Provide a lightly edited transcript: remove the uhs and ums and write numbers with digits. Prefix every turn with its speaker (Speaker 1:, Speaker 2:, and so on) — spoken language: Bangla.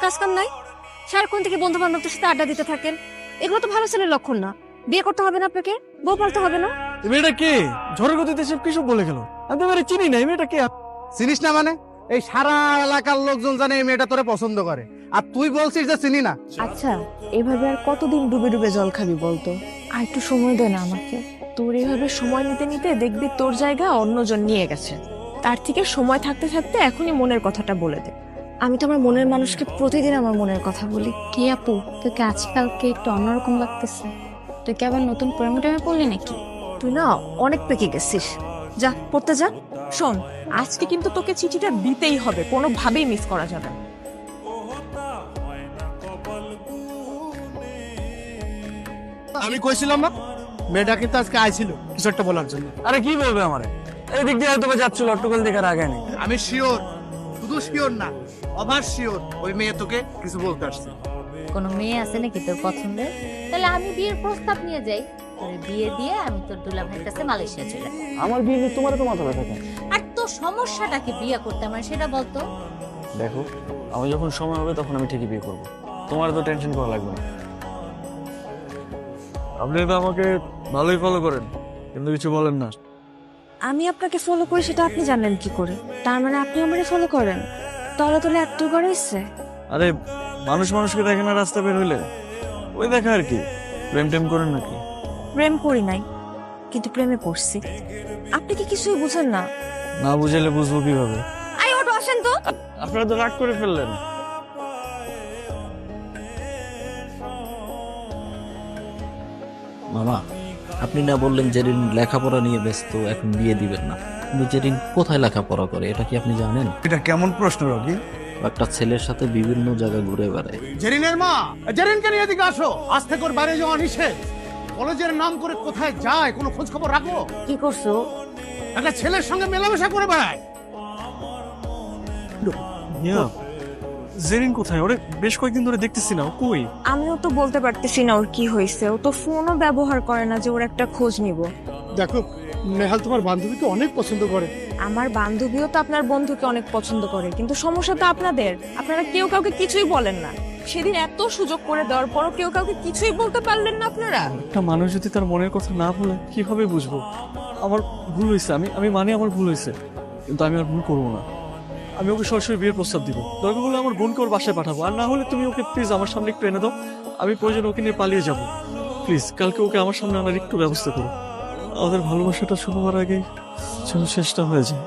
Speaker 1: কাজ কাম নাই? সারাক্ষণ থেকে বন্ধু বান্ধবদের সাথে আড্ডা দিতে থাকেন, এগুলো তো ভালো ছেলের লক্ষণ না। বিয়ে করতে হবে না আপনাকে, বউ পালতে হবে না।
Speaker 2: মেয়েটা কে? ঝড়ের গতিতে সব কিছু বলে গেল। আমি তো এবারে চিনি না এই মেয়েটা কে।
Speaker 3: চিনিস না মানে? এই সারা এলাকার লোকজন জানে এই মেয়েটা তোরে পছন্দ করে, আর তুই বলছিস যে চিনি না।
Speaker 1: আচ্ছা, এভাবে আর কতদিন ডুবে ডুবে জল খাবি বলতো? আর একটু সময় দে না আমাকে। তোর এইভাবে সময় নিতে নিতে দেখবি তোর জায়গা অন্যজন নিয়ে গেছে। তার থেকে সময় থাকতে থাকতে এখনই মনের কথাটা বলে দে। আমি তো আমার মনের মানুষকে প্রতিদিন আমার মনের কথা বলি।
Speaker 4: কি আপু, তোকে আজকালকে একটু অন্যরকম লাগতেছে। তুই কি আবার নতুন প্রেমে টেমে পড়লি নাকি?
Speaker 1: তুই না অনেক পেকে গেছিস। যা পড়তে যা। শোন, আজকে কিন্তু তোকে চিঠিটা দিতেই হবে, কোনোভাবেই মিস করা যাবে না।
Speaker 3: আমি কইছিলাম না মেয়েটা কিন্তু আজকে আইছিল কিছু একটা বলার জন্য।
Speaker 2: আরে কি বলবে আমারে? এই দিক দিয়ে হয়তো বা যাচ্ছিল, অট্টকল দেখার আগে নেই।
Speaker 3: আমি শিওর, শুধু শিওর না, অভার শিওর ওই মেয়ে তোকে কিছু বলতে আসছে।
Speaker 4: কোনো মেয়ে আছে নাকি তোর পছন্দের? তাহলে আমি বিয়ের প্রস্তাব নিয়ে যাই, তোর বিয়ে দিয়ে আমি তোর দুলাভাইয়ের কাছে মালয়েশিয়া চলে যাবো।
Speaker 2: আমার বিয়ে নিয়ে তোমার তো মাথা ব্যথা কেন?
Speaker 4: আর তোর সমস্যাটা কি বিয়ে করতে আমার সেটা বলতো।
Speaker 2: দেখো, আমি যখন সময় হবে তখন আমি ঠিকই বিয়ে করবো, তোমার তো টেনশন করা লাগবে না। আপনি তো আমাকে ভালোই ফলো করেন, কিন্তু কিছু বলেন না।
Speaker 1: আমি আপনাকে ফলো করি সেটা আপনি জানেন কি করে? তার মানে আপনি আমারে ফলো করেন? তলে তলে এত করে ইচ্ছে?
Speaker 2: আরে মানুষ মানুষকে দেখে না রাস্তা বের হইলে, ওই দেখা আর কি। প্রেম টেম করেন নাকি?
Speaker 1: প্রেম করি নাই, কিন্তু প্রেমে পড়ছি। আপনি কি কিছুই বুঝেন না?
Speaker 2: না বুঝাইলে বুঝবো কিভাবে?
Speaker 1: আই ওটো আসেন তো।
Speaker 2: আপনারা তো রাগ করে ফেললেন।
Speaker 5: মামা, আপনি না বললেন জেরিন লেখাপড়া নিয়ে ব্যস্ত, এখন বিয়ে দিবেন না, কিন্তু জেরিন কোথায় লেখাপড়া করে এটা কি আপনি জানেন?
Speaker 3: এটা কেমন প্রশ্ন রকি?
Speaker 5: ও একটা ছেলের সাথে বিভিন্ন জায়গায় ঘুরে বেড়ায়।
Speaker 3: জেরিনের মা, জেরিনকে নিয়ে এদিকে আসো। আজ থেকে ওর বাইরে যাওয়া নিষেধ। কলেজের নাম করে কোথায় যায় কোনো খোঁজ খবর রাখো?
Speaker 4: কি করছো?
Speaker 3: একটা ছেলের সঙ্গে মেলামেশা করে বেড়ায়।
Speaker 2: জেরিন কোথায়? ওরে বেশ কয়েকদিন ধরে দেখতেছি না, ও কই?
Speaker 1: আমিও তো বলতে পারতেছি না ওর কি হয়েছে। ও তো ফোনও ব্যবহার করে না যে ওর একটা খোঁজ নিব।
Speaker 3: দেখো, নেহাল তোমার বান্ধবীকে অনেক পছন্দ করে।
Speaker 1: আমার বান্ধবীও তো আপনার বন্ধুকে অনেক পছন্দ করে, কিন্তু সমস্যা তো আপনাদের। আপনারা কেউ কাউকে কিছুই বলেন না। সেদিন এত সুযোগ করে দেওয়ার পরও কেউ কাউকে কিছুই বলতে পারলেন না আপনারা।
Speaker 2: একটা মানুষ যদি তার মনের কথা না বলে কিভাবে বুঝবো? আমার ভুল হয়েছে, আমি মানে আমার ভুল হয়েছে, কিন্তু আমি আর ভুল করবো না। আমি ওকে সরাসরি বিয়ের প্রস্তাব দিব। দরকার হলে আমার বোনকে ওর বাসায় পাঠাবো, আর না হলে তুমি ওকে প্লিজ আমার সামনে একটু এনে দাও। আমি প্রয়োজন ওকে নিয়ে পালিয়ে যাবো। প্লিজ কালকে ওকে আমার সামনে আনার একটু ব্যবস্থা করো। আমাদের ভালোবাসাটা শুরু হওয়ার আগেই যেন শেষটা হয়ে যায়।